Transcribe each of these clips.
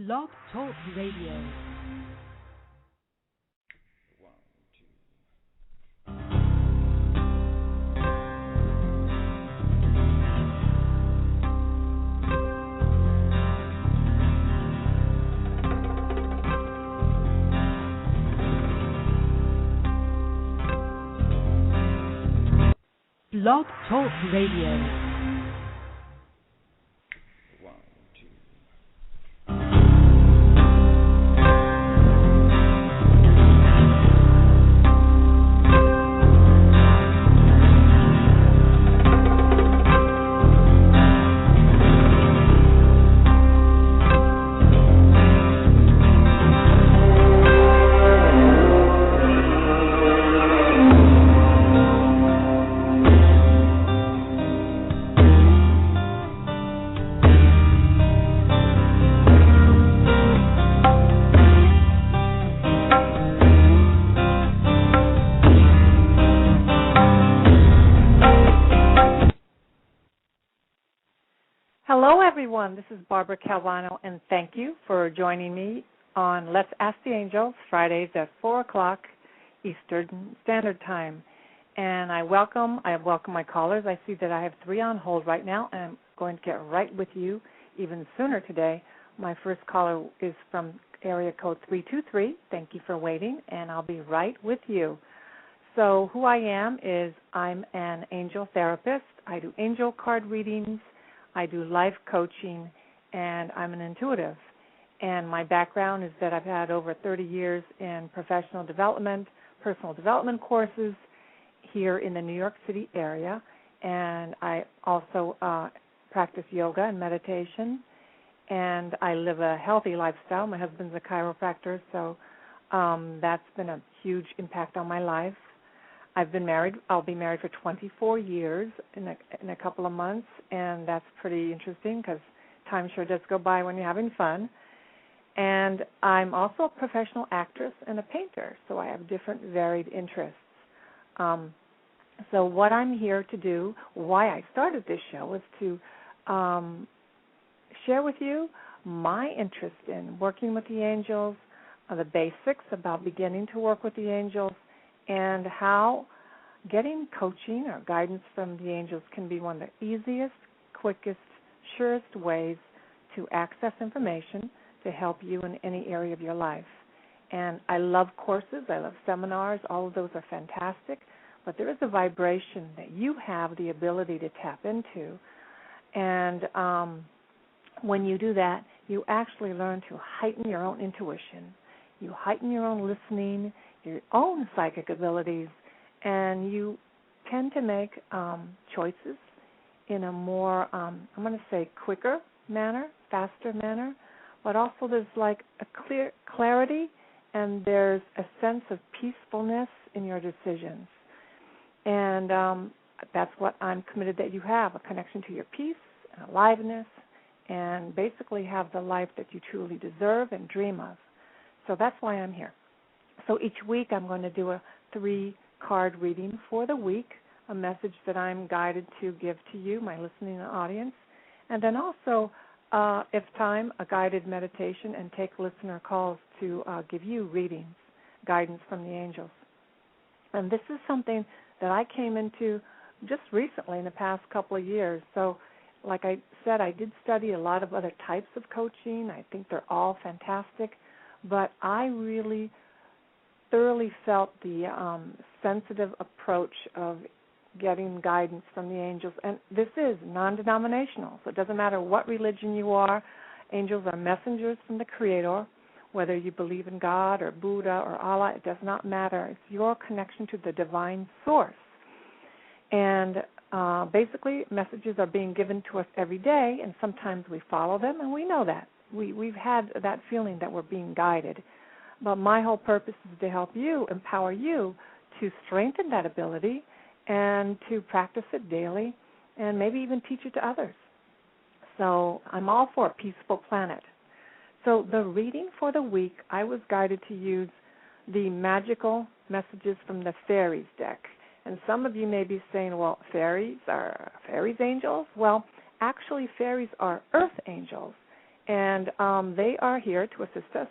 Blog Talk Radio. Blog Talk Radio. Hello, everyone. This is Barbara Calvano, and thank you for joining me on Let's Ask the Angels, Fridays at 4 o'clock Eastern Standard Time. And I welcome my callers. I see that I have 3 on hold right now, and I'm going to get right with you even sooner today. My first caller is from area code 323. Thank you for waiting, and I'll be right with you. So who I am is I'm an angel therapist. I do angel card readings. I do life coaching, and I'm an intuitive. And my background is that I've had over 30 years in professional development, personal development courses here in the New York City area. And I also practice yoga and meditation, and I live a healthy lifestyle. My husband's a chiropractor, so that's been a huge impact on my life. I've been married. I'll be married for 24 years in a couple of months, and that's pretty interesting because time sure does go by when you're having fun. And I'm also a professional actress and a painter, so I have different varied interests. So what I'm here to do, why I started this show, is to share with you my interest in working with the angels, the basics about beginning to work with the angels, and how getting coaching or guidance from the angels can be one of the easiest, quickest, surest ways to access information to help you in any area of your life. And I love courses, I love seminars, all of those are fantastic, but there is a vibration that you have the ability to tap into. And when you do that, you actually learn to heighten your own intuition. You heighten your own listening, your own psychic abilities, and you tend to make choices in a more, I'm going to say, quicker manner, faster manner, but also there's like a clear clarity and there's a sense of peacefulness in your decisions. And that's what I'm committed that you have, a connection to your peace and aliveness, and basically have the life that you truly deserve and dream of. So that's why I'm here. So each week I'm going to do a 3-card reading for the week, a message that I'm guided to give to you, my listening audience, and then also, if time, a guided meditation and take listener calls to give you readings, guidance from the angels. And this is something that I came into just recently in the past couple of years. So like I said, I did study a lot of other types of coaching. I think they're all fantastic. But I really thoroughly felt the sensitive approach of getting guidance from the angels. And this is non-denominational, so it doesn't matter what religion you are. Angels are messengers from the Creator. Whether you believe in God or Buddha or Allah, it does not matter. It's your connection to the divine source. And basically, messages are being given to us every day, and sometimes we follow them, and we know that. We've had that feeling that we're being guided. But my whole purpose is to help you, empower you to strengthen that ability and to practice it daily and maybe even teach it to others. So I'm all for a peaceful planet. So the reading for the week, I was guided to use the magical messages from the fairies deck. And some of you may be saying, well, fairies are fairies angels? Well, actually fairies are earth angels. and they are here to assist us.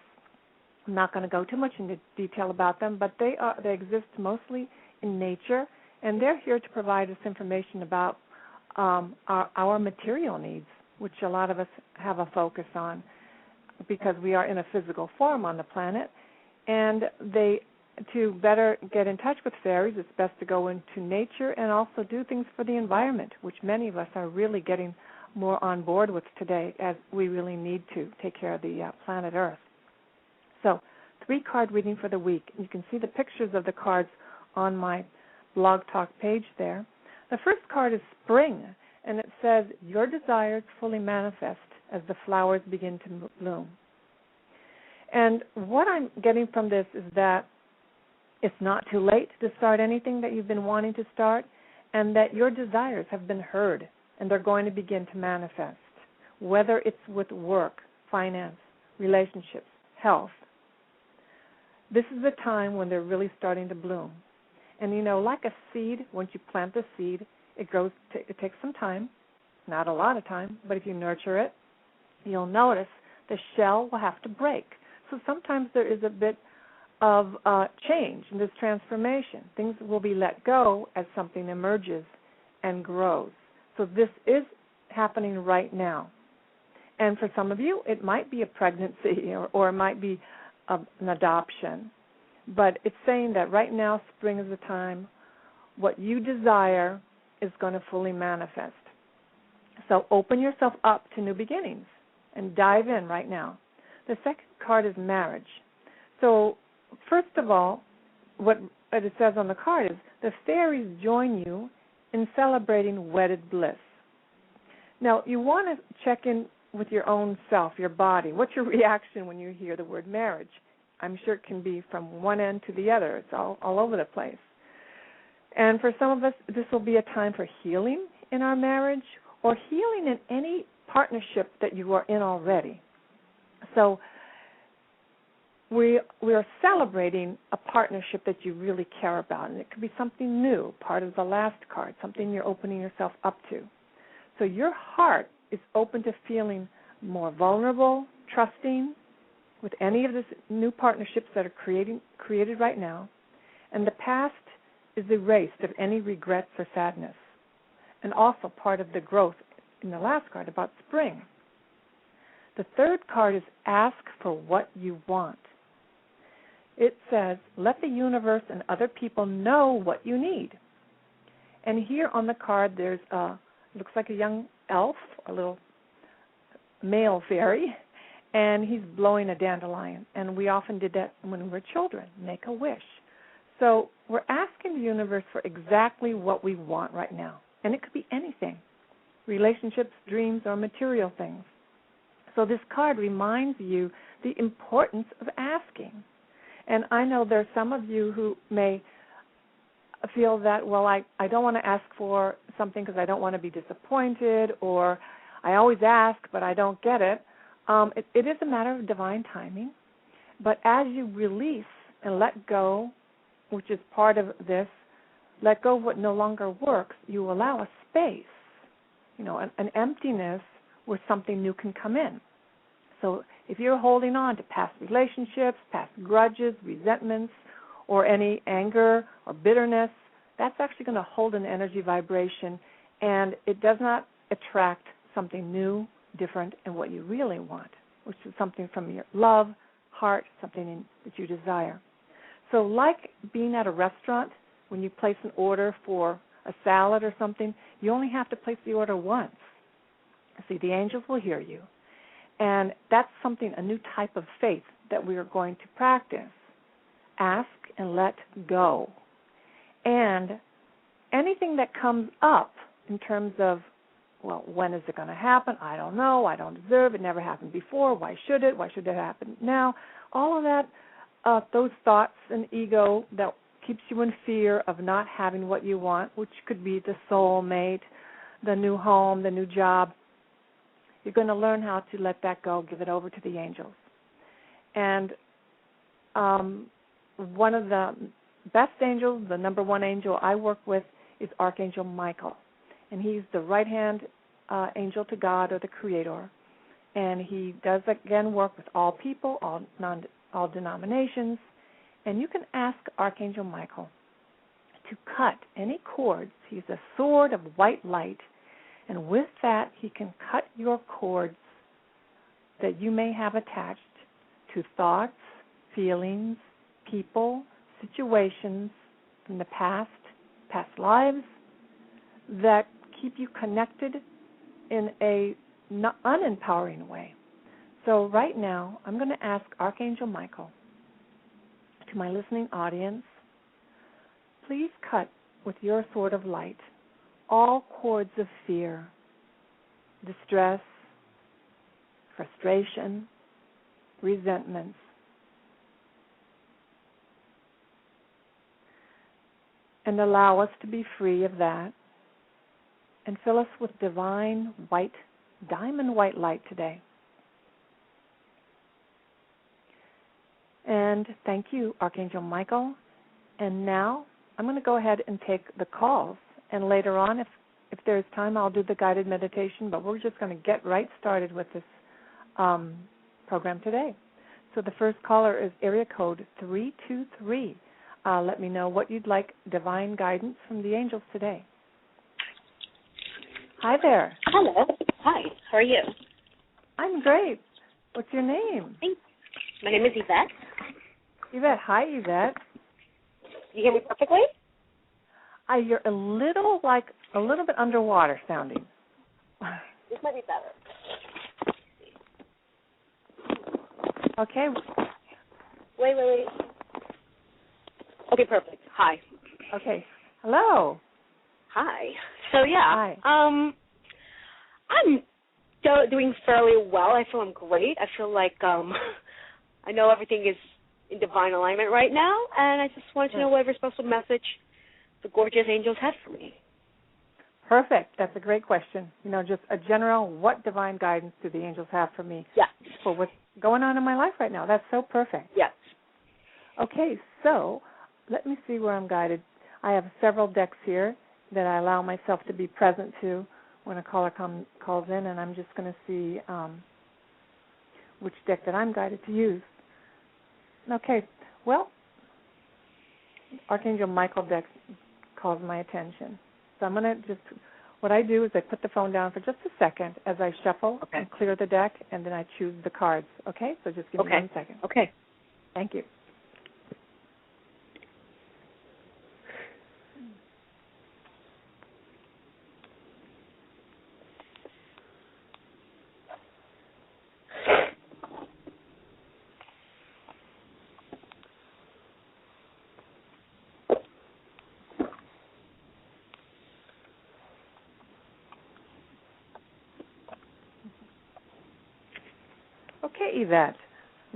I'm not going to go too much into detail about them, but they exist mostly in nature, and they're here to provide us information about our material needs, which a lot of us have a focus on because we are in a physical form on the planet. And to better get in touch with fairies, it's best to go into nature and also do things for the environment, which many of us are really getting more on board with today, as we really need to take care of the planet Earth. So, 3-card reading for the week. You can see the pictures of the cards on my BlogTalk page there. The first card is Spring, and it says, your desires fully manifest as the flowers begin to bloom. And what I'm getting from this is that it's not too late to start anything that you've been wanting to start, and that your desires have been heard, and they're going to begin to manifest, whether it's with work, finance, relationships, health. This is the time when they're really starting to bloom. And, like a seed, once you plant the seed, it grows. It takes some time, not a lot of time, but if you nurture it, you'll notice the shell will have to break. So sometimes there is a bit of change in this transformation. Things will be let go as something emerges and grows. So this is happening right now. And for some of you, it might be a pregnancy or it might be an adoption. But it's saying that right now, spring is the time. What you desire is going to fully manifest. So open yourself up to new beginnings and dive in right now. The second card is marriage. So first of all, what it says on the card is the fairies join you in celebrating wedded bliss. Now, you want to check in with your own self, your body. What's your reaction when you hear the word marriage? I'm sure it can be from one end to the other. It's all over the place. And for some of us, this will be a time for healing in our marriage or healing in any partnership that you are in already. So we are celebrating a partnership that you really care about, and it could be something new, part of the last card, something you're opening yourself up to. So your heart is open to feeling more vulnerable, trusting with any of these new partnerships that are created right now, and the past is erased of any regrets or sadness, and also part of the growth in the last card about spring. The third card is ask for what you want. It says, let the universe and other people know what you need. And here on the card, there's looks like a young elf, a little male fairy, and he's blowing a dandelion. And we often did that when we were children, make a wish. So we're asking the universe for exactly what we want right now. And it could be anything, relationships, dreams, or material things. So this card reminds you the importance of asking. And I know there are some of you who may feel that, well, I don't want to ask for something because I don't want to be disappointed, or I always ask but I don't get it. It is a matter of divine timing. But as you release and let go, which is part of this, let go of what no longer works, you allow a space, an emptiness where something new can come in. So if you're holding on to past relationships, past grudges, resentments, or any anger or bitterness, that's actually going to hold an energy vibration, and it does not attract something new, different, and what you really want, which is something from your love, heart, something that you desire. So like being at a restaurant, when you place an order for a salad or something, you only have to place the order once. See, the angels will hear you. And that's something, a new type of faith that we are going to practice. Ask and let go. And anything that comes up in terms of, well, when is it going to happen? I don't know. I don't deserve it. Never happened before. Why should it? Why should it happen now? All of that, those thoughts and ego that keeps you in fear of not having what you want, which could be the soulmate, the new home, the new job. You're going to learn how to let that go, give it over to the angels. And one of the best angels, the number one angel I work with, is Archangel Michael. And he's the right-hand angel to God, or the Creator. And he does, again, work with all people, all denominations. And you can ask Archangel Michael to cut any cords. He's a sword of white light. And with that, he can cut your cords that you may have attached to thoughts, feelings, people, situations from the past lives that keep you connected in a unempowering way. So right now, I'm going to ask Archangel Michael, to my listening audience, please cut with your sword of light all cords of fear, distress, frustration, resentments. And allow us to be free of that and fill us with divine white, diamond white light today. And thank you, Archangel Michael. And now I'm going to go ahead and take the calls. And later on, if there's time, I'll do the guided meditation. But we're just going to get right started with this program today. So the first caller is area code 323. Let me know what you'd like divine guidance from the angels today. Hi there. Hello. Hi. How are you? I'm great. What's your name? Thanks. My name is Yvette. Yvette. Hi, Yvette. You hear me perfectly? You're a little bit underwater sounding. This might be better. Okay. Wait. Okay, perfect. Hi. Okay. Hello. Hi. So yeah. Hi. I'm doing fairly well. I feel I'm great. I feel like I know everything is in divine alignment right now, and I just wanted to know whatever special message the gorgeous angels had for me. Perfect. That's a great question. Just a general, what divine guidance do the angels have for me? Yes. For what's going on in my life right now. That's so perfect. Yes. Okay, so let me see where I'm guided. I have several decks here that I allow myself to be present to when a caller calls in, and I'm just going to see which deck that I'm guided to use. Okay, well, Archangel Michael deck calls my attention. So I'm going to what I do is I put the phone down for just a second as I shuffle and clear the deck, and then I choose the cards. Okay? So just give me 1 second. Okay. Thank you. Okay, Yvette.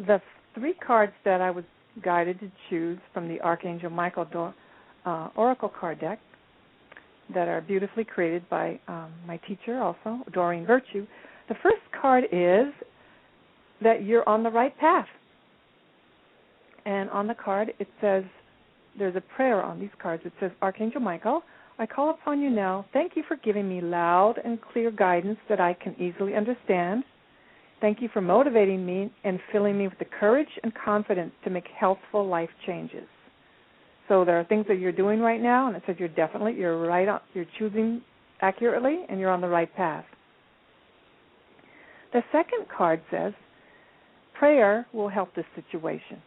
The 3 cards that I was guided to choose from the Archangel Michael Oracle card deck that are beautifully created by my teacher also, Doreen Virtue. The first card is that you're on the right path. And on the card it says, there's a prayer on these cards. It says, Archangel Michael, I call upon you now. Thank you for giving me loud and clear guidance that I can easily understand. Thank you for motivating me and filling me with the courage and confidence to make healthful life changes. So there are things that you're doing right now, and it says you're right on, you're choosing accurately, and you're on the right path. The second card says, prayer will help this situation.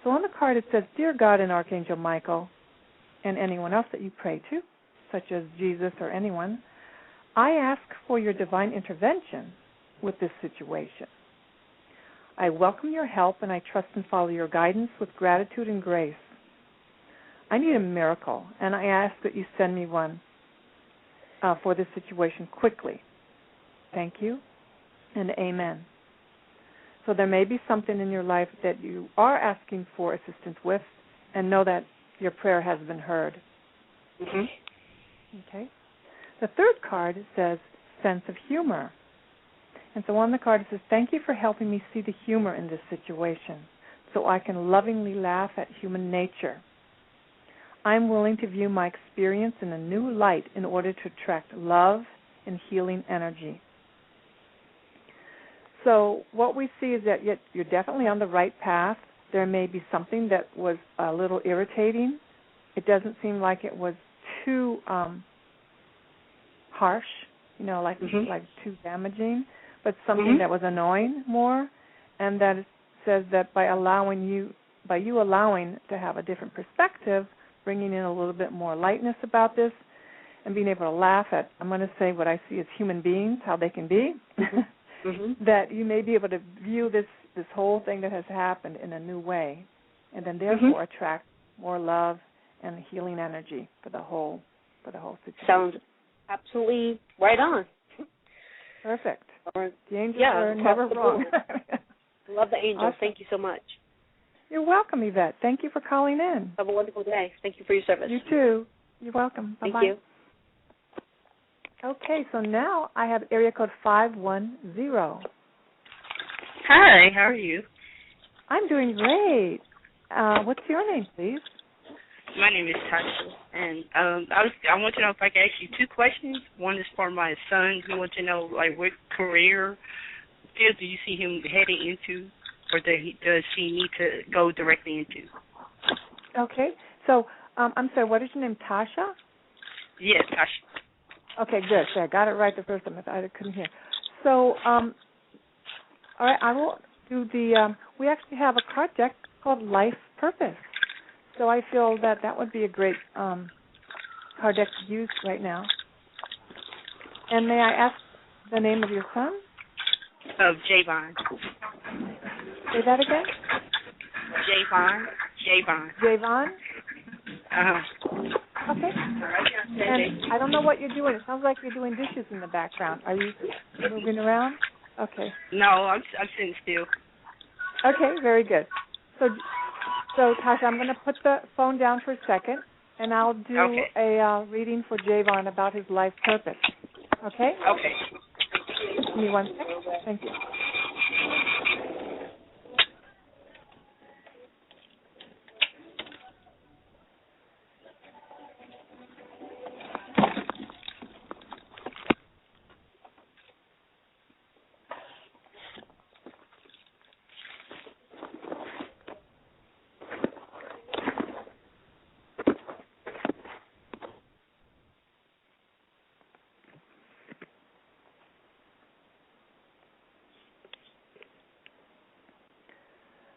So on the card it says, Dear God and Archangel Michael, and anyone else that you pray to, such as Jesus or anyone, I ask for your divine intervention with this situation. I welcome your help, and I trust and follow your guidance with gratitude and grace. I need a miracle, and I ask that you send me one for this situation quickly. Thank you, and amen. So there may be something in your life that you are asking for assistance with, and know that your prayer has been heard. Mm-hmm. Okay. The third card says sense of humor. And so on the card it says, thank you for helping me see the humor in this situation so I can lovingly laugh at human nature. I'm willing to view my experience in a new light in order to attract love and healing energy. So what we see is that you're definitely on the right path. There may be something that was a little irritating. It doesn't seem like it was too harsh, like too damaging, but something that was annoying more. And that it says that by you allowing to have a different perspective, bringing in a little bit more lightness about this, and being able to laugh at, I'm going to say what I see as human beings, how they can be, that you may be able to view this whole thing that has happened in a new way, and then therefore attract more love and healing energy for the whole situation. Sounds absolutely right on. Perfect. The angels are never wrong. Love the angels. Awesome. Thank you so much. You're welcome, Yvette. Thank you for calling in. Have a wonderful day. Thank you for your service. You too. You're welcome. Bye-bye. Thank you. Okay, so now I have area code 510. Hi, how are you? I'm doing great. What's your name, please? My name is Tasha, and I want to know if I can ask you two questions. One is for my son. He wants to know, what career field do you see him heading into, or does he need to go directly into? Okay, so I'm sorry, what is your name, Tasha? Yes, Tasha. Okay, good. So I got it right the first time. I couldn't hear. So, all right, I will do we actually have a card deck called Life Purpose. So I feel that would be a great card deck to use right now. And may I ask the name of your son? Of Javon. Say that again? Javon. Javon? Uh-huh. Okay. And I don't know what you're doing. It sounds like you're doing dishes in the background. Are you moving around? Okay. No, I'm sitting still. Okay, very good. So Tasha, I'm going to put the phone down for a second, and I'll do a reading for Javon about his life purpose. Okay? Okay. Give me 1 second. Thank you.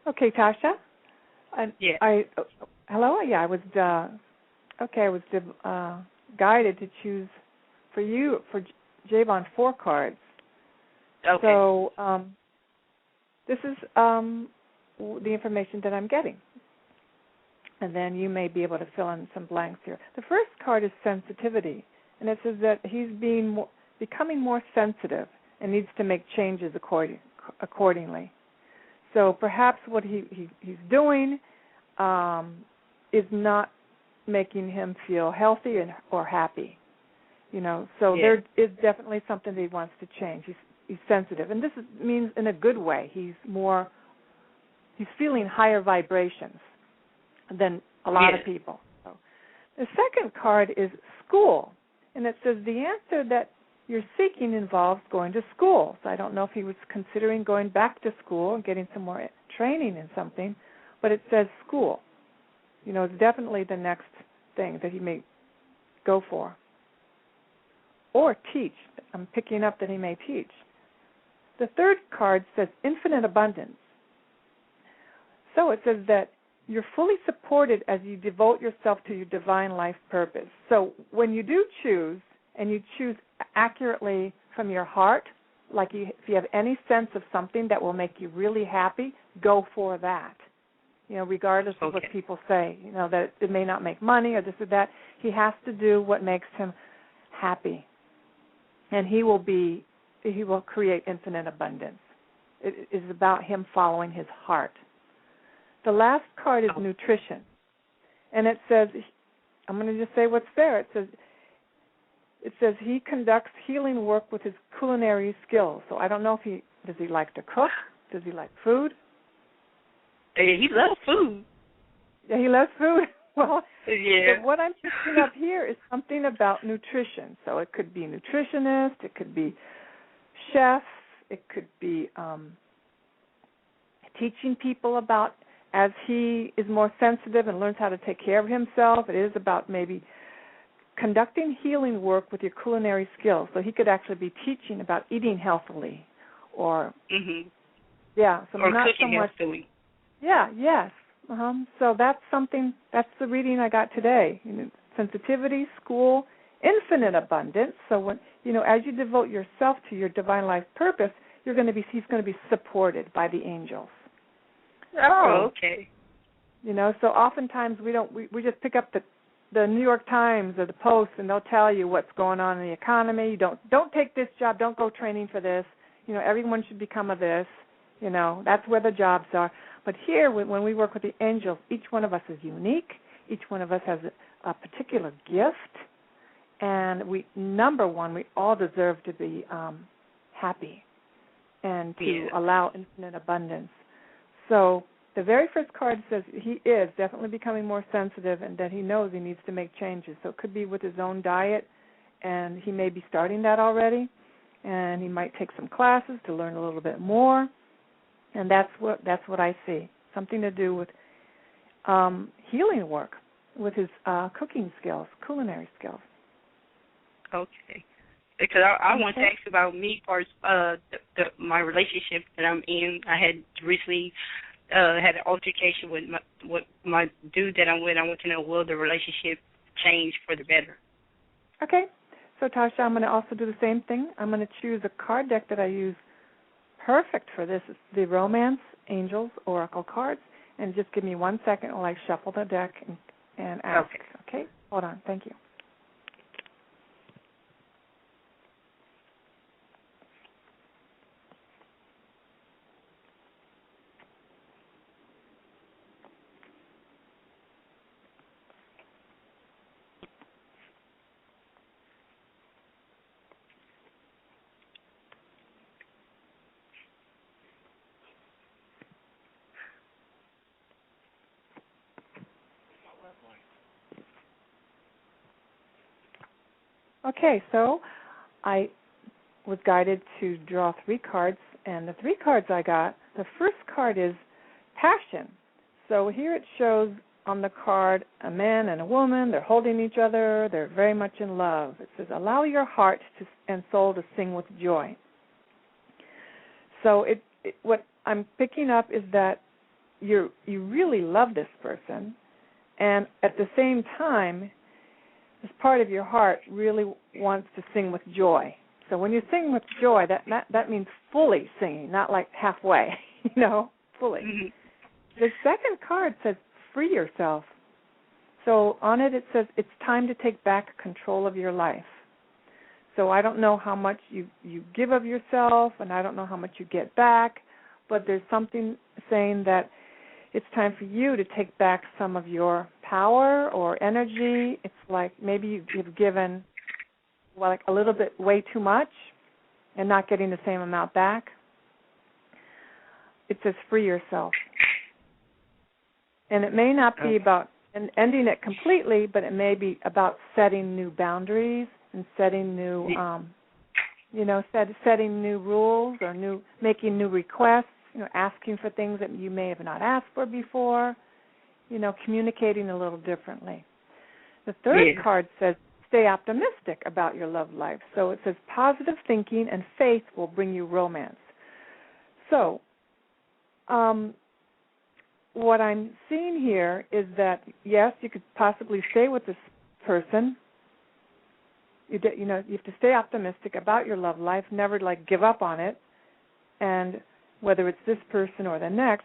Okay, Tasha. Yeah. Hello. Yeah, I was. I was guided to choose for Javon 4 cards. Okay. So this is the information that I'm getting, and then you may be able to fill in some blanks here. The first card is sensitivity, and it says that he's becoming more sensitive and needs to make changes accordingly. So perhaps what he's doing is not making him feel healthy or happy. So there is definitely something that he wants to change. He's sensitive, and this means in a good way. He's feeling higher vibrations than a lot of people. So the second card is school, and it says the answer that you're seeking involves going to school. So I don't know if he was considering going back to school and getting some more training in something, but it says school. It's definitely the next thing that he may go for. Or teach. I'm picking up that he may teach. The third card says infinite abundance. So it says that you're fully supported as you devote yourself to your divine life purpose. So when you do choose, and you choose accurately from your heart, like if you have any sense of something that will make you really happy, go for that. Regardless of what people say, that it may not make money or this or that. He has to do what makes him happy. And he will create infinite abundance. It is about him following his heart. The last card is nutrition. And it says, I'm going to just say what's there. It says he conducts healing work with his culinary skills. So I don't know if does he like to cook? Does he like food? He loves food. Yeah, he loves food. Well, yeah. What I'm picking up here is something about nutrition. So it could be nutritionist, it could be chef, It could be teaching people about, as he is more sensitive and learns how to take care of himself, it is about maybe conducting healing work with your culinary skills. So he could actually be teaching about eating healthily, or so or not cooking so much. healthily. Yeah, yes. So that's something. That's the reading I got today. Sensitivity, school, infinite abundance. So when as you devote yourself to your divine life purpose, he's going to be supported by the angels. Oh, okay. So oftentimes we just pick up the New York Times or the Post, and they'll tell you what's going on in the economy. Don't take this job. Don't go training for this. Everyone should become a this. That's where the jobs are. But here, when we work with the angels, each one of us is unique. Each one of us has a particular gift, and number one, we all deserve to be happy and to allow infinite abundance. So the very first card says he is definitely becoming more sensitive, and that he knows he needs to make changes. So it could be with his own diet, and he may be starting that already, and he might take some classes to learn a little bit more. And that's what I see. Something to do with healing work, with his cooking skills, culinary skills. Okay. Because I want to ask about me first. My relationship that I'm in. I had recently had an altercation with my dude that I'm with. I want to know, will the relationship change for the better? Okay. So Tasha, I'm going to also do the same thing. I'm going to choose a card deck that I use perfect for this. It's the Romance Angels Oracle cards. And just give me 1 second while I shuffle the deck and ask. Okay? Hold on. Thank you. Okay, so I was guided to draw 3 cards, and the 3 cards I got, the first card is passion. So here it shows on the card a man and a woman, they're holding each other, they're very much in love. It says, allow your heart and soul to sing with joy. So what I'm picking up is that you really love this person, and at the same time, this part of your heart really wants to sing with joy. So when you sing with joy, that means fully singing, not like halfway, fully. Mm-hmm. The second card says free yourself. So on it says it's time to take back control of your life. So I don't know how much you give of yourself, and I don't know how much you get back, but there's something saying that it's time for you to take back some of your power or energy. It's like maybe you've given like a little bit way too much and not getting the same amount back. It says free yourself. And it may not be about ending it completely, but it may be about setting new boundaries and setting new, setting new rules or making new requests. Asking for things that you may have not asked for before, communicating a little differently. The third card says, stay optimistic about your love life. So it says, positive thinking and faith will bring you romance. So what I'm seeing here is that, yes, you could possibly stay with this person. You have to stay optimistic about your love life, never give up on it, and whether it's this person or the next,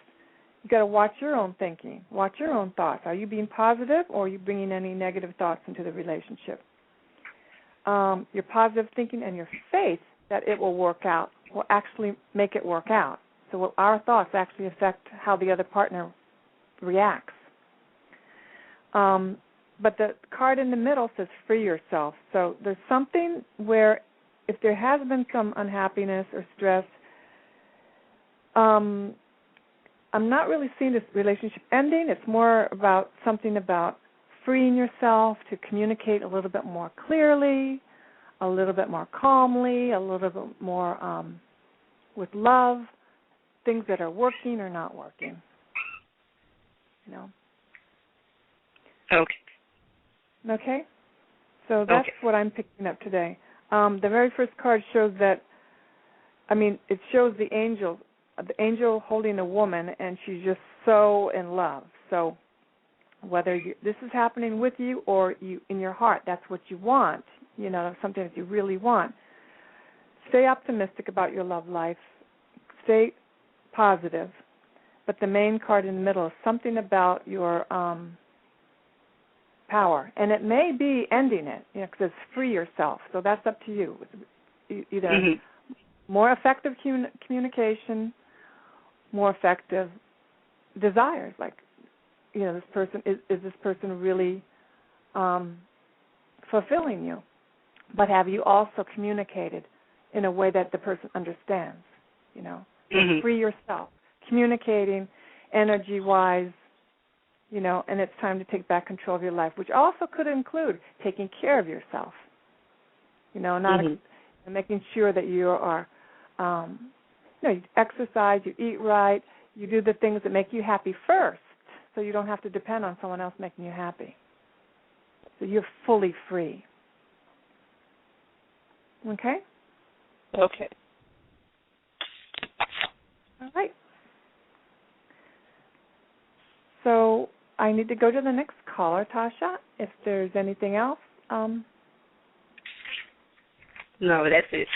you got to watch your own thinking, watch your own thoughts. Are you being positive, or are you bringing any negative thoughts into the relationship? Your positive thinking and your faith that it will work out will actually make it work out. So our thoughts actually affect how the other partner reacts. But the card in the middle says free yourself. So there's something where if there has been some unhappiness or stress, I'm not really seeing this relationship ending. It's more about something about freeing yourself to communicate a little bit more clearly, a little bit more calmly, a little bit more with love, things that are working or not working. You know. Okay. Okay? So that's what I'm picking up today. The very first card shows that, it shows the angel holding a woman, and she's just so in love. So whether this is happening with you or you in your heart, that's what you want, something that you really want. Stay optimistic about your love life. Stay positive. But the main card in the middle is something about your power. And it may be ending it, because it's free yourself. So that's up to you. Either more effective communication, more effective desires. Like, this person, is this person really fulfilling you? But have you also communicated in a way that the person understands? Free yourself. Communicating energy-wise, and it's time to take back control of your life, which also could include taking care of yourself. Making sure that you are, you exercise, you eat right, you do the things that make you happy first, so you don't have to depend on someone else making you happy. So you're fully free. Okay? Okay. All right. So I need to go to the next caller, Tasha, if there's anything else. No, that's it.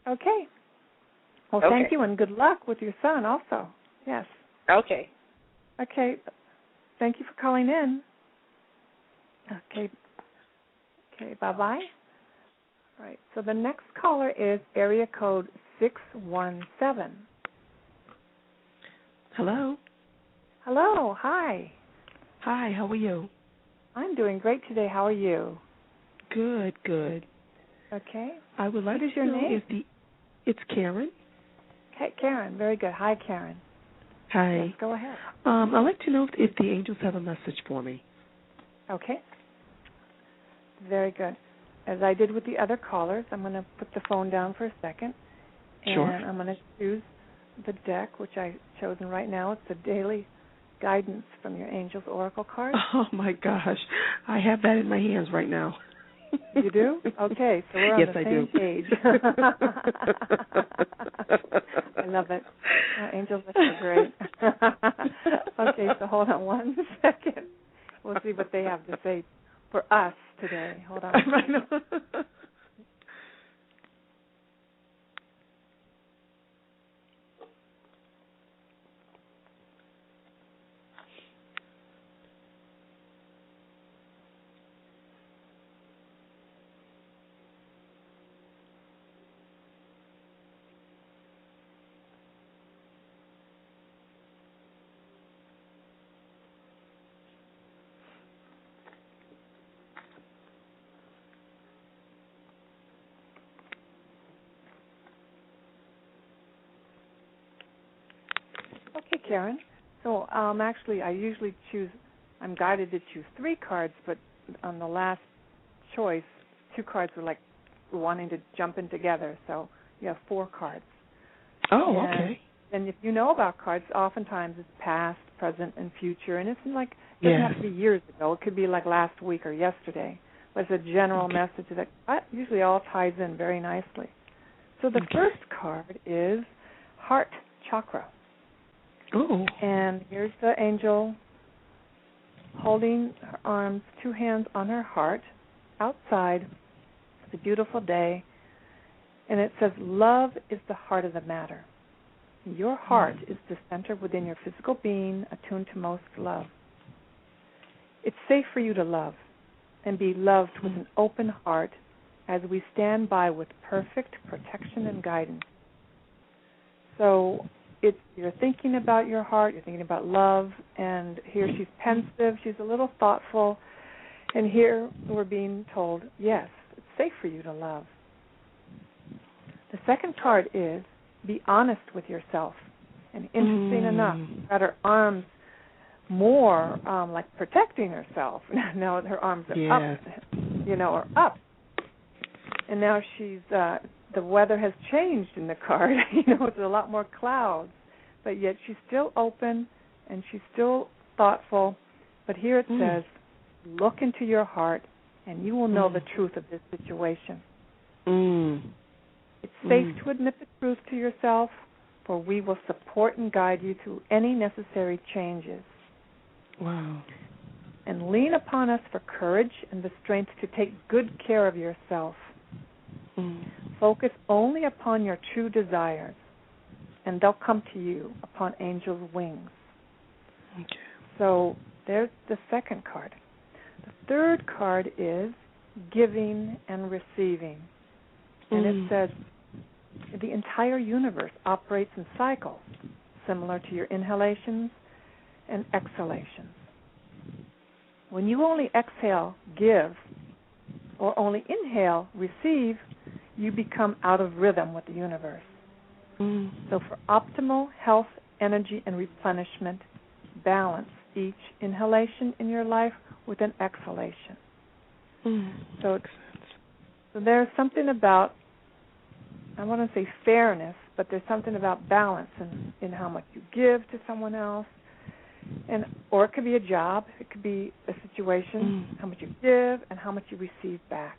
Okay. Well, thank you, and good luck with your son also. Yes. Okay. Okay. Thank you for calling in. Okay. Okay, bye-bye. All right. So the next caller is area code 617. Hello. Hello. Hi. Hi, how are you? I'm doing great today. How are you? Good. Okay. I would like what is to your know name? It's Karen. Okay, Karen. Very good. Hi, Karen. Hi. Yes, go ahead. I'd like to know if the angels have a message for me. Okay. Very good. As I did with the other callers, I'm going to put the phone down for a second. And Sure. I'm going to choose the deck, which I've chosen right now. It's the Daily Guidance from your Angels Oracle card. Oh, my gosh. I have that in my hands right now. You do? Okay, so we're on the same page. I love it. Angels are so great. Okay, so hold on one second. We'll see what they have to say for us today. Hold on. Okay, Karen. So actually, I'm guided to choose 3 cards, but on the last choice, 2 cards were like wanting to jump in together, so you have 4 cards. Oh, okay. And if you know about cards, oftentimes it's past, present, and future, and it's like, it doesn't have to be years ago. It could be like last week or yesterday, but it's a general message that usually all ties in very nicely. So the first card is Heart Chakra. Oh. And here's the angel holding her arms, 2 hands on her heart, outside. It's a beautiful day. And it says, love is the heart of the matter. Your heart is the center within your physical being, attuned to most love. It's safe for you to love and be loved with an open heart as we stand by with perfect protection and guidance. So you're thinking about your heart, you're thinking about love, and here she's pensive, she's a little thoughtful, and here we're being told, yes, it's safe for you to love. The second card is be honest with yourself. And interesting enough, she's got her arms more like protecting herself. Now her arms are up, are up. And now she's the weather has changed in the card. It's a lot more clouds, but yet she's still open and she's still thoughtful. But here it says, look into your heart and you will know the truth of this situation. It's safe to admit the truth to yourself, for we will support and guide you through any necessary changes. Wow. And lean upon us for courage and the strength to take good care of yourself. Focus only upon your true desires, and they'll come to you upon angels' wings. Okay. So there's the second card. The third card is giving and receiving. And it says the entire universe operates in cycles, similar to your inhalations and exhalations. When you only exhale, give, or only inhale, receive, you become out of rhythm with the universe. So for optimal health, energy, and replenishment, balance each inhalation in your life with an exhalation. So there's something about, I want to say fairness, but there's something about balance in how much you give to someone else, or it could be a job, it could be a situation, how much you give and how much you receive back.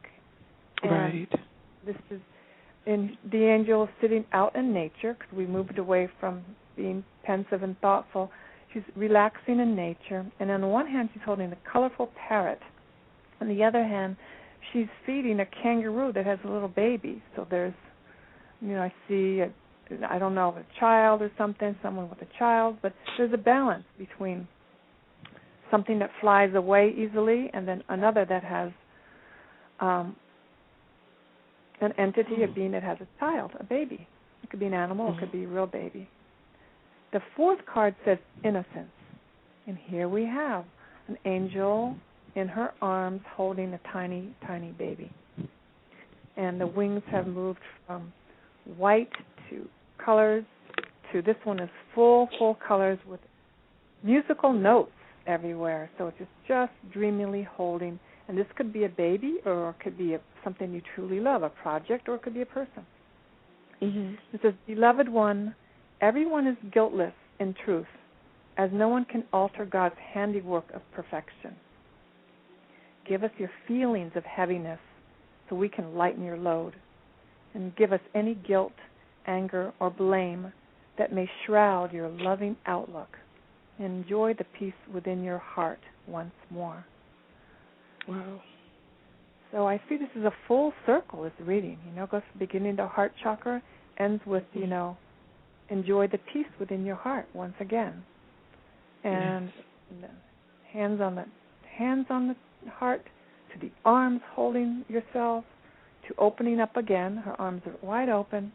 And this is in the angel sitting out in nature, because we moved away from being pensive and thoughtful. She's relaxing in nature, and on the one hand she's holding a colorful parrot. On the other hand, she's feeding a kangaroo that has a little baby. So there's, I see, I don't know, a child or something, someone with a child, but there's a balance between something that flies away easily and then another that has an entity, a being that has a child, a baby. It could be an animal, it could be a real baby. The fourth card says innocence. And here we have an angel in her arms holding a tiny, tiny baby. And the wings have moved from white to colors to this one is full colors with musical notes everywhere. So it's just dreamily holding. And this could be a baby, or it could be something you truly love, a project, or it could be a person. It says, beloved one, everyone is guiltless in truth, as no one can alter God's handiwork of perfection. Give us your feelings of heaviness so we can lighten your load, and give us any guilt, anger, or blame that may shroud your loving outlook. Enjoy the peace within your heart once more. Wow. So I see this is a full circle, this reading. Goes from beginning to heart chakra, ends with, enjoy the peace within your heart once again. And hands on the heart, to the arms holding yourself, to opening up again. Her arms are wide open,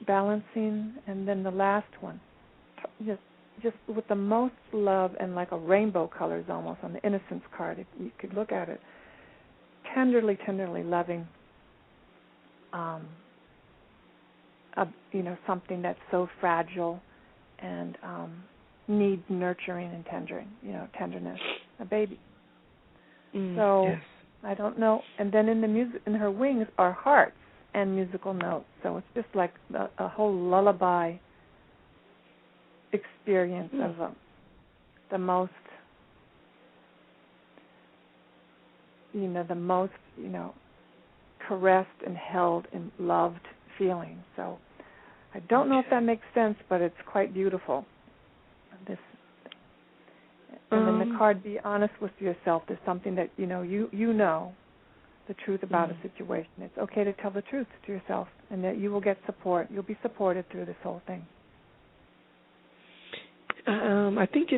balancing, and then the last one, just with the most love and like a rainbow colors almost on the innocence card, if you could look at it. Tenderly loving, something that's so fragile and needs nurturing and tenderness, a baby. So I don't know. And then in the music, in her wings are hearts and musical notes. So it's just like a whole lullaby experience of the most. The most, caressed and held and loved feeling. So I don't know if that makes sense, but it's quite beautiful. And then the card, be honest with yourself. There's something that, you know the truth about a situation. It's okay to tell the truth to yourself, and that you will get support. You'll be supported through this whole thing. I think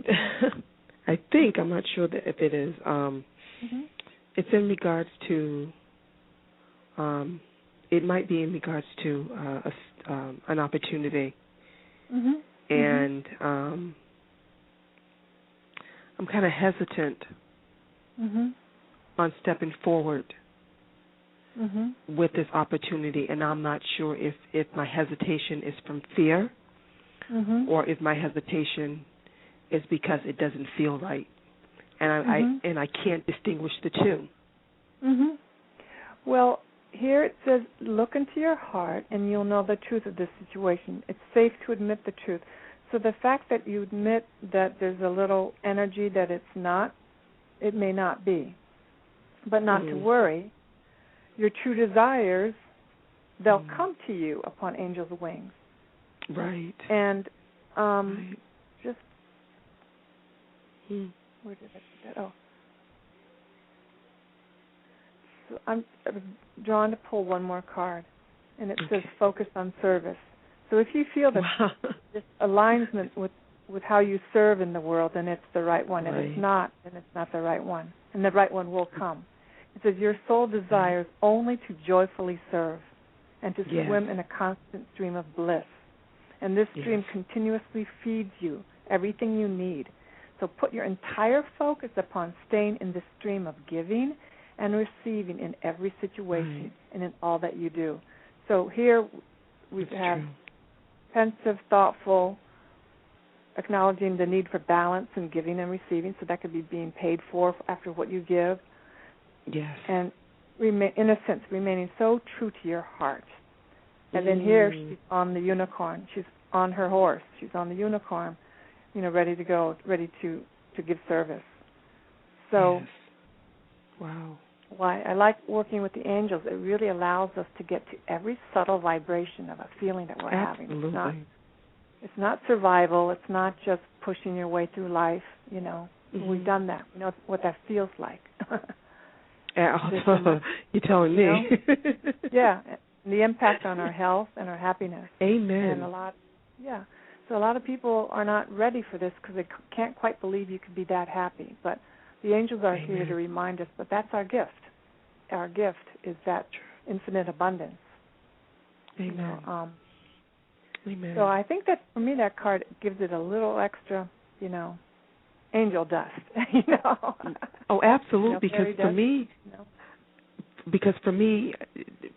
I'm not sure if it is. It's in regards to, it might be in regards to an opportunity. And I'm kind of hesitant on stepping forward with this opportunity, and I'm not sure if my hesitation is from fear or if my hesitation is because it doesn't feel right. And I can't distinguish the two. Well, here it says, look into your heart and you'll know the truth of this situation. It's safe to admit the truth. So the fact that you admit that there's a little energy that it's not, it may not be. But not to worry. Your true desires, they'll come to you upon angels' wings. Right. And right. just, where did I put that? Oh. So I'm drawn to pull one more card, and it says focus on service. So if you feel that this aligns with how you serve in the world, then it's the right one. And if it's not, then it's not the right one. And the right one will come. It says your soul desires only to joyfully serve and to swim in a constant stream of bliss. And this stream continuously feeds you everything you need. So put your entire focus upon staying in this stream of giving and receiving in every situation and in all that you do. So here we have pensive, thoughtful, acknowledging the need for balance in giving and receiving, so that could be being paid for after what you give. Yes. And in a sense, remaining so true to your heart. And then here she's on the unicorn. She's on her horse. She's on the unicorn, ready to go, ready to give service. So, wow. Why I like working with the angels. It really allows us to get to every subtle vibration of a feeling that we're having. It's not survival. It's not just pushing your way through life. We've done that. We know what that feels like. You're telling me. Yeah, and the impact on our health and our happiness. Amen. And so a lot of people are not ready for this because they can't quite believe you could be that happy. But the angels are here to remind us, but that's our gift. Our gift is that infinite abundance. Amen. Amen. So I think that, for me, that card gives it a little extra, angel dust, Oh, absolutely, because for me,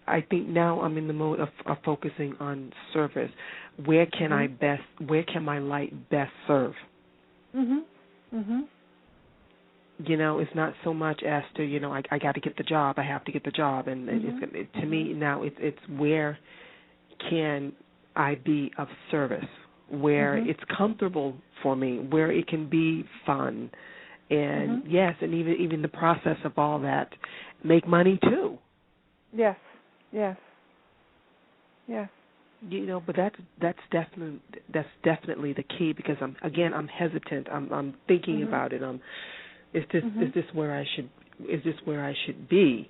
I think now I'm in the mode of focusing on service. Where can my light best serve? It's not so much as to, I got to get the job, I have to get the job. And to me now, it's where can I be of service, where it's comfortable for me, where it can be fun. And, yes, and even the process of all that, make money too. Yes. But that's definitely the key, because I'm hesitant. I'm thinking about it. Is this where I should be?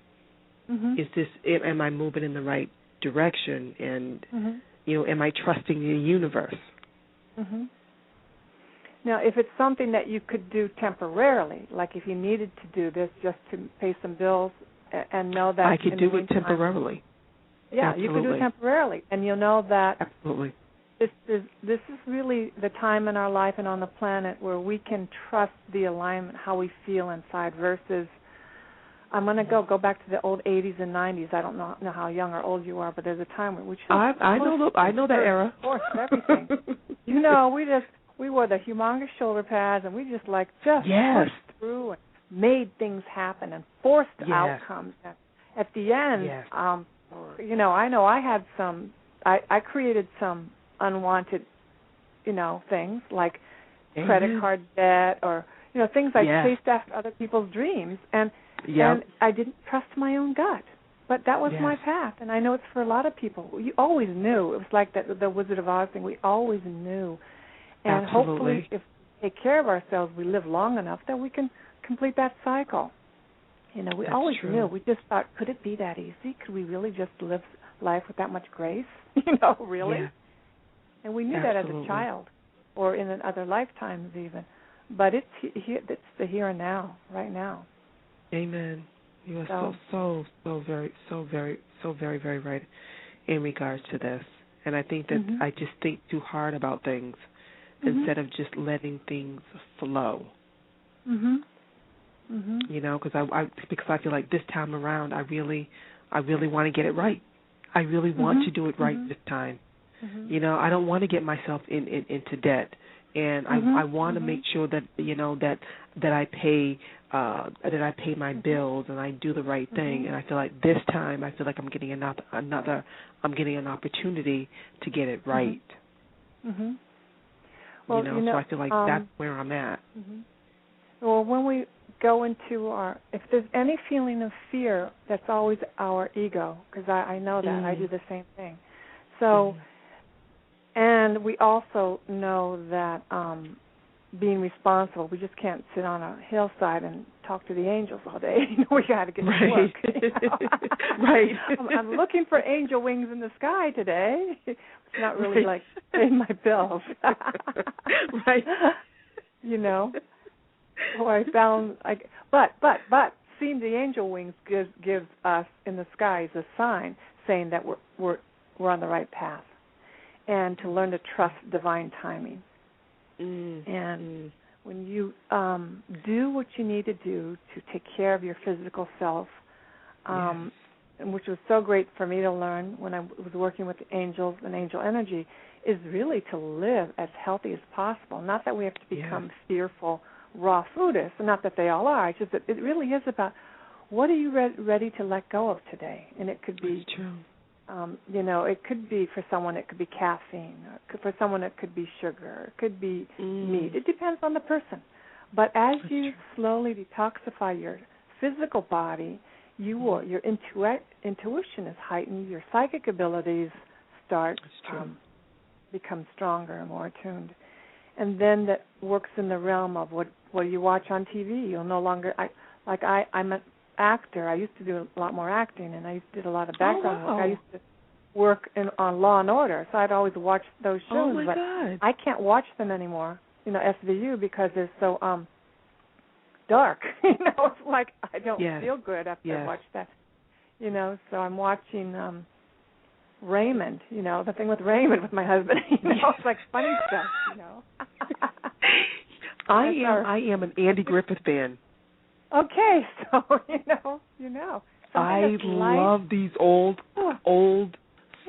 Am I moving in the right direction? And am I trusting the universe? Now, if it's something that you could do temporarily, like if you needed to do this just to pay some bills and know that I could do it temporarily. Yeah, Absolutely. You could do it temporarily, and you'll know that absolutely. This is really the time in our life and on the planet where we can trust the alignment, how we feel inside, versus I'm going to go back to the old 80s and 90s. I don't know how young or old you are, but there's a time where we just I know that era. Forced everything. We wore the humongous shoulder pads, and we just pushed through and made things happen and forced outcomes. And at the end, I know I had I created some unwanted, things like credit card debt or, things I chased after other people's dreams. And I didn't trust my own gut. But that was my path, and I know it's for a lot of people. You always knew. It was like the Wizard of Oz thing. We always knew. And hopefully, if we take care of ourselves, we live long enough that we can complete that cycle. We That's always true. knew. We just thought, could it be that easy? Could we really just live life with that much grace? Really? Yeah. And we knew that as a child or in other lifetimes even. But it's the here and now, right now. Amen. You are so very, very right in regards to this. And I think that I just think too hard about things instead of just letting things flow. Because I feel like this time around, I really want to get it right. I really want to do it right this time. I don't want to get myself into debt. and I want to make sure that that I pay my bills and I do the right thing. And I feel like this time I'm getting I'm getting an opportunity to get it right. Well, so I feel like that's where I'm at. Well, when we go into if there's any feeling of fear, that's always our ego, because I know that. I do the same thing. So, and we also know that being responsible, we just can't sit on a hillside and talk to the angels all day. We got to get to work. Right. I'm looking for angel wings in the sky today. It's not really like paying my bills. Right. I found but seeing the angel wings gives us in the skies a sign saying that we're on the right path, and to learn to trust divine timing. And when you do what you need to do to take care of your physical self, and which was so great for me to learn when I was working with the angels and angel energy, is really to live as healthy as possible. Not that we have to become fearful raw foodists, and not that they all are. It's just that it really is about what are you ready to let go of today. And it could be true. It could be for someone, it could be caffeine. For someone, it could be sugar. It could be meat. It depends on the person. But as you slowly detoxify your physical body, your intuition is heightened. Your psychic abilities start become stronger and more attuned. And then that works in the realm of what you watch on TV. You'll no longer I'm an actor. I used to do a lot more acting, and I did a lot of background work. I used to work on Law and Order, so I'd always watch those shows. Oh my God. I can't watch them anymore, SVU, because they're so dark. It's like I don't feel good after I watch that. So I'm watching Raymond. The thing with Raymond with my husband. It's like funny stuff. I am an Andy Griffith fan. Okay, so I love these old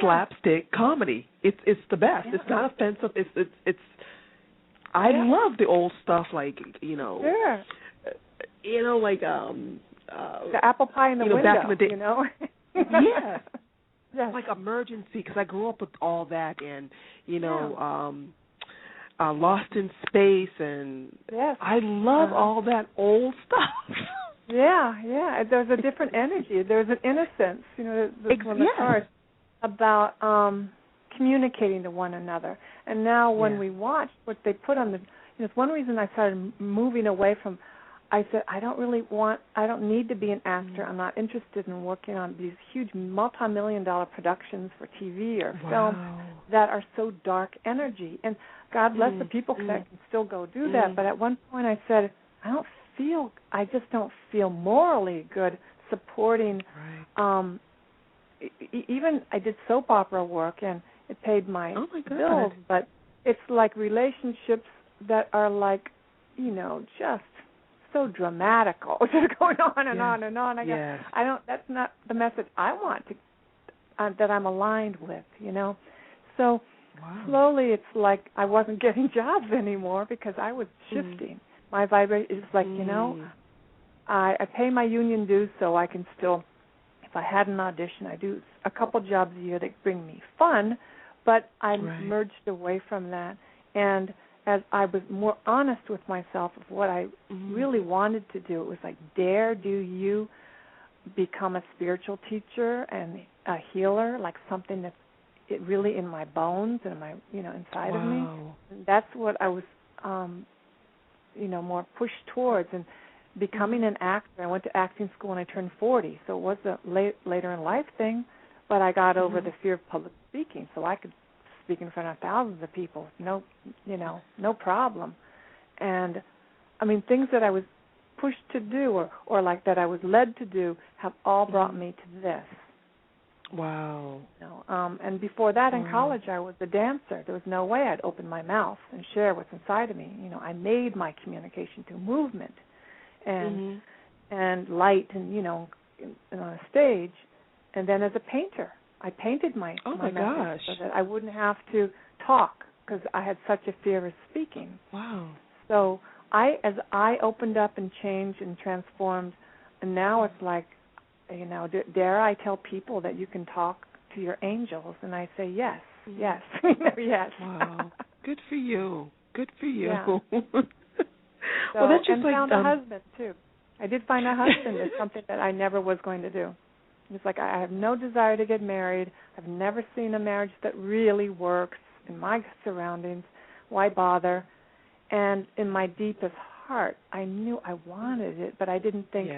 slapstick comedy. It's the best. It's not offensive. It's I love the old stuff like Sure. Like the apple pie in the window. Back in the day. Yeah. Yes. Like Emergency, because I grew up with all that, and Lost in Space, and I love all that old stuff. Yeah. There's a different energy. There's an innocence, one of the cards about communicating to one another. And now when we watch what they put on it's one reason I started moving away from. I said, I don't need to be an actor. I'm not interested in working on these huge multi-million-dollar productions for TV or film that are so dark energy. And God bless the people that can still go do that. But at one point I said, I just don't feel morally good supporting, even I did soap opera work and it paid my bills, but it's like relationships that are like, just so dramatical, just going on and on and on. That's not the message I want to, that I'm aligned with, So slowly it's like I wasn't getting jobs anymore because I was shifting. My vibration is like, I pay my union dues so I can still, if I had an audition, I do a couple jobs a year that bring me fun, but I merged away from that. And as I was more honest with myself of what I really wanted to do, it was like, do you become a spiritual teacher and a healer, like something that's really in my bones and my, inside of me. And that's what I was, more pushed towards. And becoming an actor, I went to acting school when I turned 40, so it was a later in life thing, but I got over the fear of public speaking, so I could speak in front of thousands of people, no problem. And things that I was pushed to do or like that I was led to do have all brought me to this. Wow. And before that, in college, I was a dancer. There was no way I'd open my mouth and share what's inside of me. I made my communication through movement and light and, on a stage. And then as a painter, I painted my message so that I wouldn't have to talk because I had such a fear of speaking. Wow. So as I opened up and changed and transformed, and now it's like, dare I tell people that you can talk to your angels? And I say yes, yes, yes. Wow. Good for you. Good for you. Yeah. Well, that's just and like found a husband too. I did find a husband. It's something that I never was going to do. It's like I have no desire to get married. I've never seen a marriage that really works in my surroundings. Why bother? And in my deepest heart, I knew I wanted it, but I didn't think,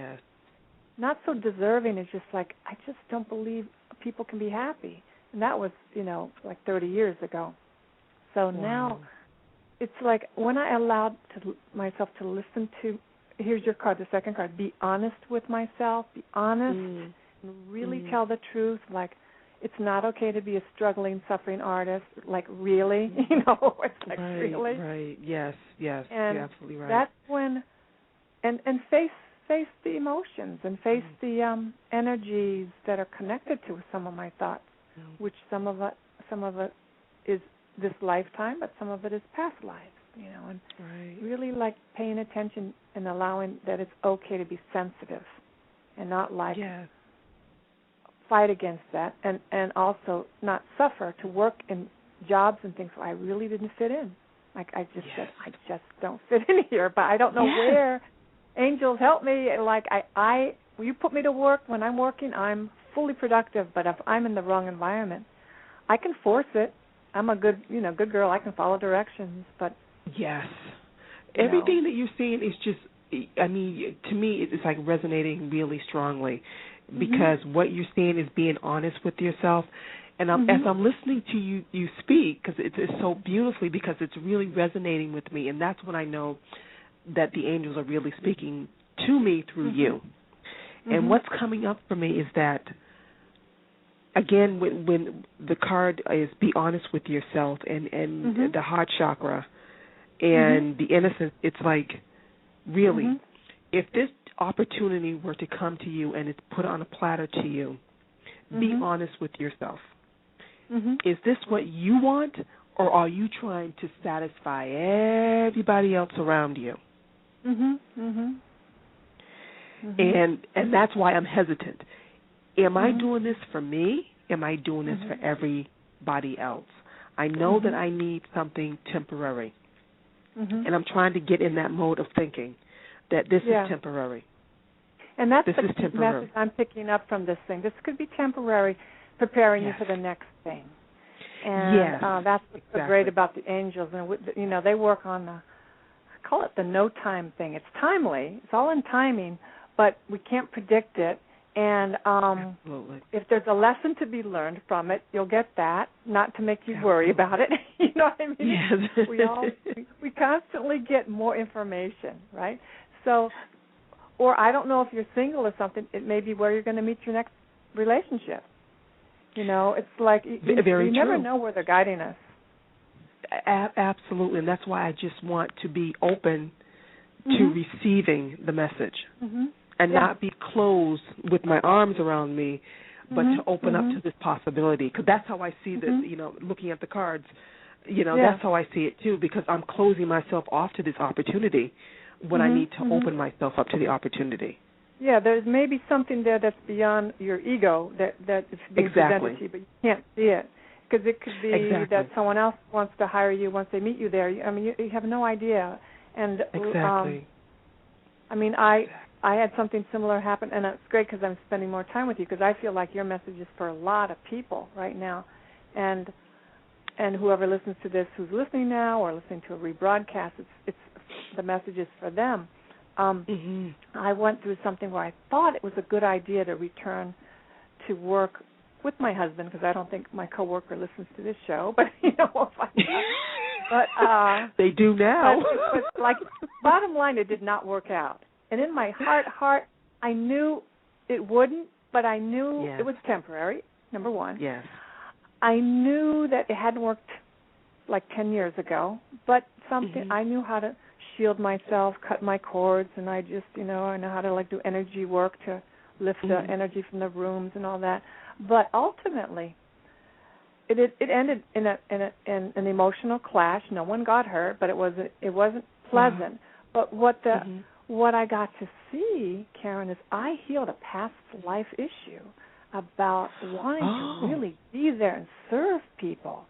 not so deserving. It's just like, I just don't believe people can be happy. And that was, like 30 years ago. So now it's like when I allowed myself to listen to, here's your card, the second card, be honest with myself, be honest, and really tell the truth. Like, it's not okay to be a struggling, suffering artist. Like, really? It's like, really? Right, yes, and you're absolutely right. That's when, and face the emotions and face the energies that are connected to some of my thoughts, which some of it is this lifetime, but some of it is past lives, and really like paying attention and allowing that it's okay to be sensitive and not like fight against that, and also not suffer to work in jobs and things where I really didn't fit in. Like I just said, I just don't fit in here, but I don't know where. Angels help me. Like when you put me to work, when I'm working, I'm fully productive, but if I'm in the wrong environment, I can force it. I'm a good girl. I can follow directions, but everything that you're saying is just, I mean, to me, it's like resonating really strongly, because what you're saying is being honest with yourself. And as I'm listening to you speak, because it's so beautifully, because it's really resonating with me, and that's when I know that the angels are really speaking to me through you. And what's coming up for me is that, again, when the card is be honest with yourself, and the heart chakra and the innocence, it's like, really, if this opportunity were to come to you and it's put on a platter to you, be honest with yourself. Is this what you want, or are you trying to satisfy everybody else around you? And that's why I'm hesitant. Am I doing this for me? Am I doing this for everybody else? I know that I need something temporary, and I'm trying to get in that mode of thinking that this is temporary. And that's the message I'm picking up from this thing. This could be temporary, preparing you for the next thing. And that's what's so great about the angels. And they work on I call it the no time thing. It's timely. It's all in timing, but we can't predict it. And if there's a lesson to be learned from it, you'll get that. Not to make you worry about it. You know what I mean? Yes. We constantly get more information, right? So, or I don't know if you're single or something. It may be where you're going to meet your next relationship. It's like you never know where they're guiding us. Absolutely, and that's why I just want to be open to receiving the message, and not be closed with my arms around me, but to open up to this possibility. Because that's how I see this. Looking at the cards, that's how I see it too. Because I'm closing myself off to this opportunity when I need to open myself up to the opportunity. Yeah, there's maybe something there that's beyond your ego that is being presented to you, but you can't see it. Because it could be that someone else wants to hire you once they meet you there. I mean, you have no idea. And I had something similar happen, and it's great because I'm spending more time with you, because I feel like your message is for a lot of people right now. And whoever listens to this, who's listening now or listening to a rebroadcast, it's the message is for them. I went through something where I thought it was a good idea to return to work with my husband, because I don't think my coworker listens to this show, but we'll find out. But they do now. But like, bottom line, it did not work out. And in my heart, I knew it wouldn't, but I knew it was temporary. Number one. Yes. I knew that it hadn't worked like 10 years ago, but something I knew how to shield myself, cut my cords, and I just, I know how to do energy work to lift the energy from the rooms and all that. But ultimately, it ended in an emotional clash. No one got hurt, but it wasn't pleasant. But what I got to see, Karen, is I healed a past life issue about wanting to really be there and serve people.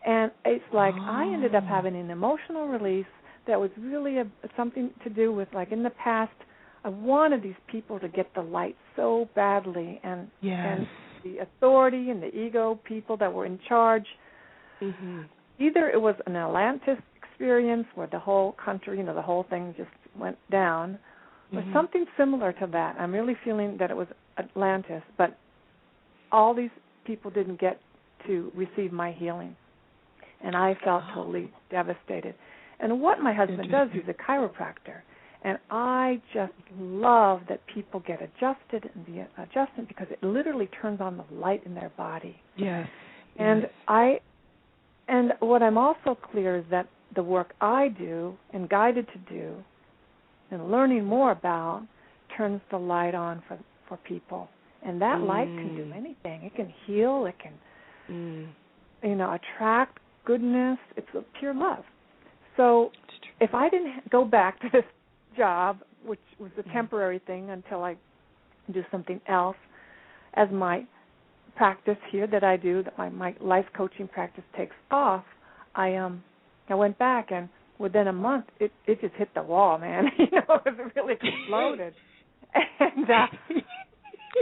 And it's like I ended up having an emotional release that was really something to do with, like, in the past, I wanted these people to get the light so badly, and the authority and the ego people that were in charge. Either it was an Atlantis experience where the whole country, the whole thing just went down, or something similar to that. I'm really feeling that it was Atlantis, but all these people didn't get to receive my healing, and I felt totally devastated. And what my husband does, he's a chiropractor, and I just love that people get adjusted and the adjustment, because it literally turns on the light in their body. Yes. And and what I'm also clear is that the work I do and guided to do and learning more about turns the light on for people. And that light can do anything. It can heal. It can, attract goodness. It's a pure love. So if I didn't go back to this job, which was a temporary thing until I do something else, as my practice here that I do, that my life coaching practice takes off, I went back, and within a month, it just hit the wall, man. It really exploded.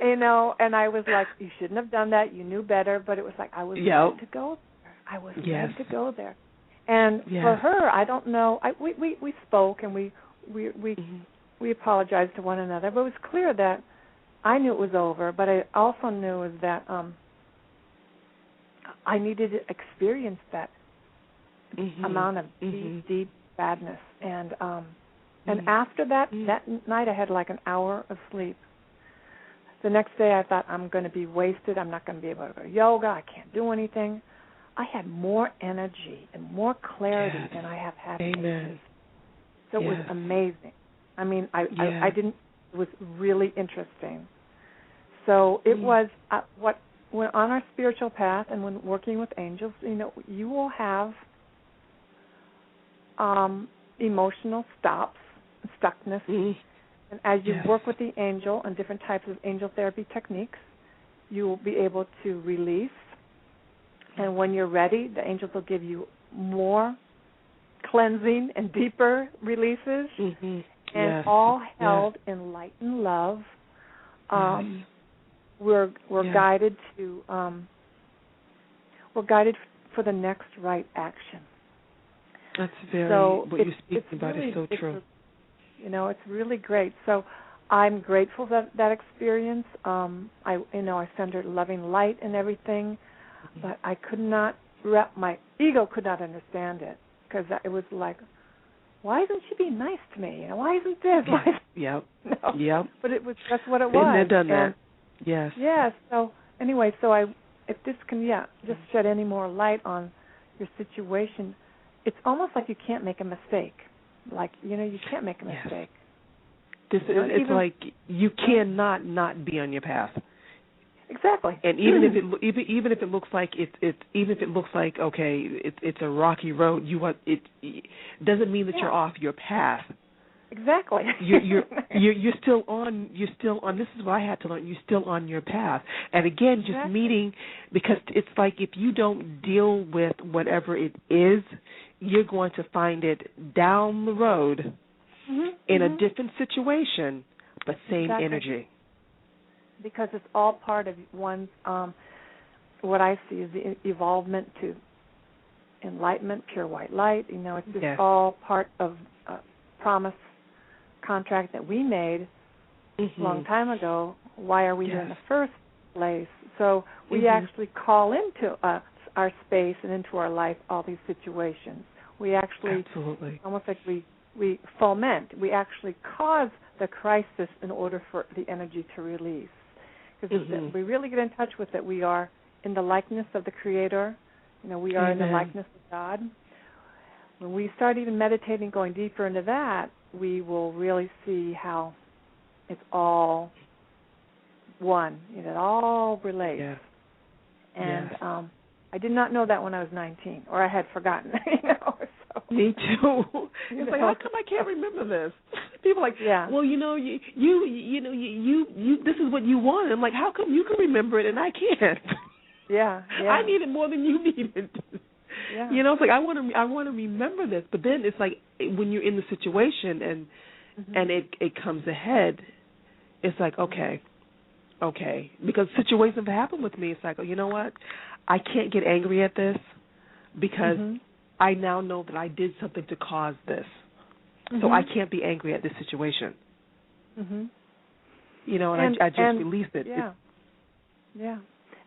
And, and I was like, you shouldn't have done that. You knew better. But it was like I was ready to go there. I was ready to go there. And for her, I don't know. We spoke, and we apologized to one another. But it was clear that I knew it was over. But I also knew was that I needed to experience that amount of deep sadness. And after that night, I had like an hour of sleep. The next day, I thought, I'm going to be wasted. I'm not going to be able to go to yoga. I can't do anything. I had more energy and more clarity than I have had. Amen. So it was amazing. I mean, I didn't. It was really interesting. So it was when on our spiritual path and when working with angels, you will have emotional stops, stuckness. And as you work with the angel and different types of angel therapy techniques, you will be able to release. And when you're ready, the angels will give you more cleansing and deeper releases, and all held in light and love. We're guided to we're guided for the next right action. That's what you're speaking about is so true. It's really great. So I'm grateful for that experience. I centered loving light and everything, but I could not my ego could not understand it, because it was like, why isn't she being nice to me? Why isn't this? But that's what it was. They've done that. Yes. Yes. So anyway, if this can just shed any more light on your situation, it's almost like you can't make a mistake. Like, you can't make a mistake. It's like you cannot not be on your path. Exactly. And even if it looks like it's a rocky road, it doesn't mean that you're off your path. Exactly. You're still on. This is what I had to learn. You're still on your path. And again, just meeting, because it's like if you don't deal with whatever it is, you're going to find it down the road in a different situation, but same energy. Because it's all part of one's, what I see is the evolvement to enlightenment, pure white light. It's just all part of a promise contract that we made a long time ago. Why are we here in the first place? So we actually call into our space and into our life all these situations. We actually, almost like we foment, we actually cause the crisis in order for the energy to release. Because we really get in touch with it. We are in the likeness of the Creator. We are in the likeness of God. When we start even meditating, going deeper into that, we will really see how it's all one. It all relates. And I did not know that when I was 19, or I had forgotten. So. Me too. It's like, how come I can't remember this? People are like, well, you this is what you want. I'm like, how come you can remember it and I can't? Yeah. I need it more than you need it. Yeah. It's like I want to remember this, but then it's like when you're in the situation and it comes ahead, it's like okay, because situations have happened with me. It's like, oh, you know what? I can't get angry at this because I now know that I did something to cause this, so I can't be angry at this situation. And I just released it. Yeah.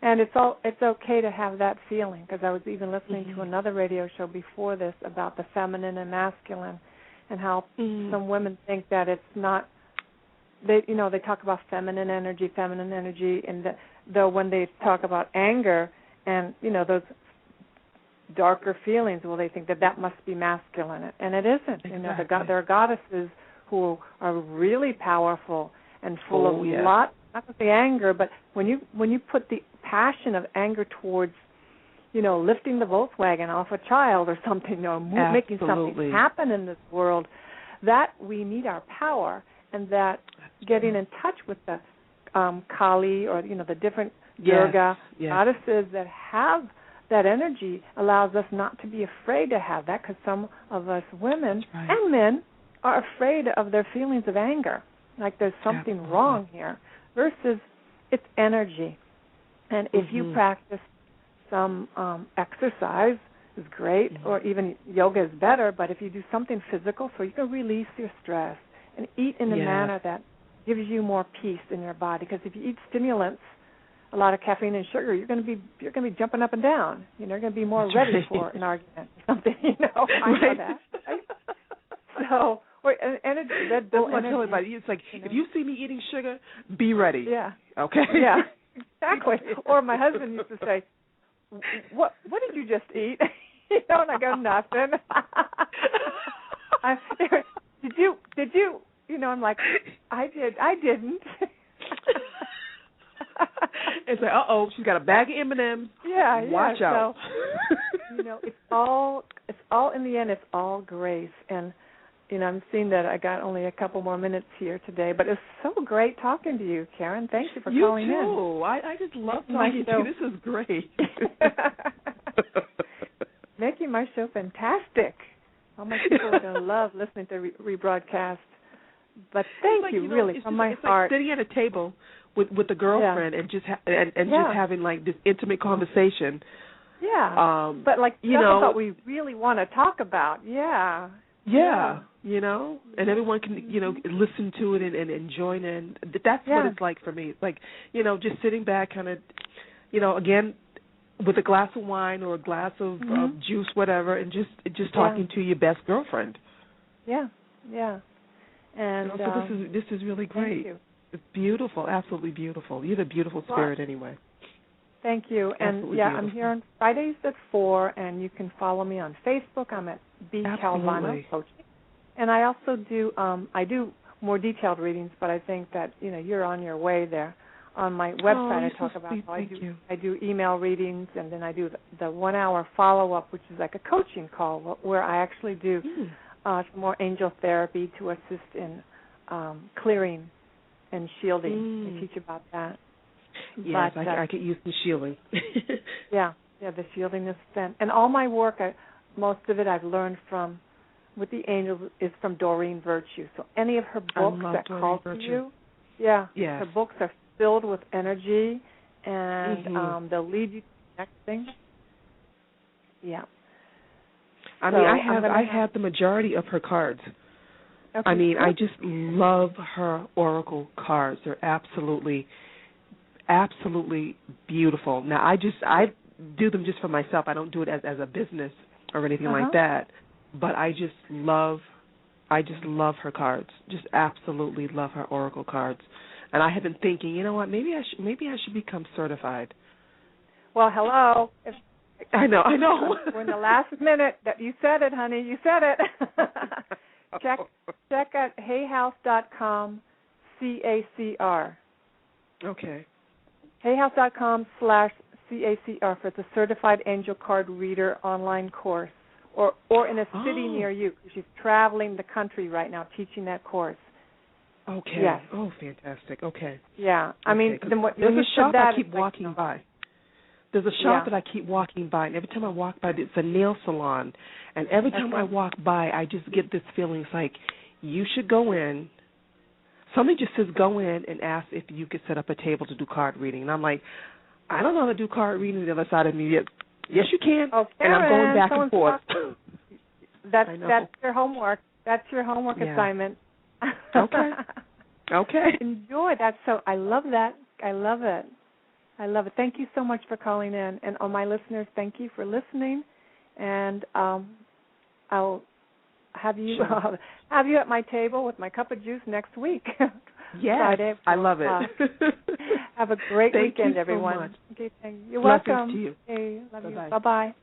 And it's okay to have that feeling, because I was even listening to another radio show before this about the feminine and masculine, and how some women think that it's not. They talk about feminine energy, and though when they talk about anger and those darker feelings, well, they think that must be masculine, and it isn't. Exactly. There are goddesses who are really powerful and full of not just the anger, but when you put the passion of anger towards, lifting the Volkswagen off a child or something, making something happen in this world, that we need our power, and that getting in touch with the Kali or the different Durga goddesses that have that energy allows us not to be afraid to have that, because some of us women and men are afraid of their feelings of anger, like there's something wrong here, versus it's energy. And if you practice some exercise, is great, or even yoga is better, but if you do something physical so you can release your stress and eat in a manner that gives you more peace in your body, because if you eat stimulants, a lot of caffeine and sugar, you're going to be jumping up and down. You're going to be more ready for an argument or something. I know that. Right? So, energy. That's what I'm telling you. It's like if you see me eating sugar, be ready. Yeah. Okay. Yeah. Exactly. Or my husband used to say, "What did you just eat?" And I go, "Nothing." Did you? I'm like, I did. I didn't. It's like, she's got a bag of M&Ms. Yeah, watch out. So, it's all in the end. It's all grace, and I'm seeing that I got only a couple more minutes here today, but it's so great talking to you, Karen. Thank you for calling in. You too. I just love talking to you. This is great. Making my show fantastic. All my people are going to love listening to rebroadcast. But thank you, really, from my heart. Like sitting at a table with a girlfriend and just just having like this intimate conversation. Yeah. But like stuff that we really want to talk about. Yeah. Yeah. And everyone can listen to it and join in. That's what it's like for me. It's like just sitting back, kind of again with a glass of wine or a glass of juice, whatever, and just talking to your best girlfriend. Yeah. Yeah. And so this is really great. Thank you. It's beautiful, absolutely beautiful. You have a beautiful spirit anyway. Thank you. Absolutely and beautiful. I'm here on Fridays at 4, and you can follow me on Facebook. I'm at B. Calvano Coaching. And I also do I do more detailed readings, but I think that you're on your way there. On my website, I talk about how I do email readings, and then I do the 1 hour follow up, which is like a coaching call where I actually do some more angel therapy to assist in clearing and shielding. I teach about that. Yes, I could use the shielding. Yeah, the shielding is spent. And all my work, most of it I've learned with the angels is from Doreen Virtue. So any of her books that call to you, her books are filled with energy, and they'll lead you to the next thing. Yeah. I have the majority of her cards. Okay. I just love her oracle cards. They're absolutely beautiful. Now, I do them just for myself. I don't do it as a business or anything like that. But I just love her cards. Just absolutely love her oracle cards. And I have been thinking, you know what? Maybe I should become certified. Well, hello. I know. We're in the last minute. You said it, honey. You said it. Check at hayhouse.com, CACR. Okay. hayhouse.com/CACR. CAC, or if it's a Certified Angel Card Reader online course, or in a city near you. She's traveling the country right now teaching that course. Okay. Yes. Oh, fantastic. Okay. Yeah. I mean, there's a shop I keep walking by. There's a shop that I keep walking by, and every time I walk by, it's a nail salon. And every time I walk by, I just get this feeling. It's like, you should go in. Something just says go in and ask if you could set up a table to do card reading. And I'm like, I don't know how to do card reading the other side of me yet. Yes, you can. Oh, and I'm going back and forth. That's your homework. That's your homework assignment. Okay. Okay. Enjoy that. I love that. I love it. I love it. Thank you so much for calling in. And all my listeners, thank you for listening. And I'll have you at my table with my cup of juice next week. Yes, Friday. I love it. Have a great weekend, you everyone. So much. Okay, thank you. You're Blessings welcome. to you. Okay, love Bye-bye. you. Bye-bye.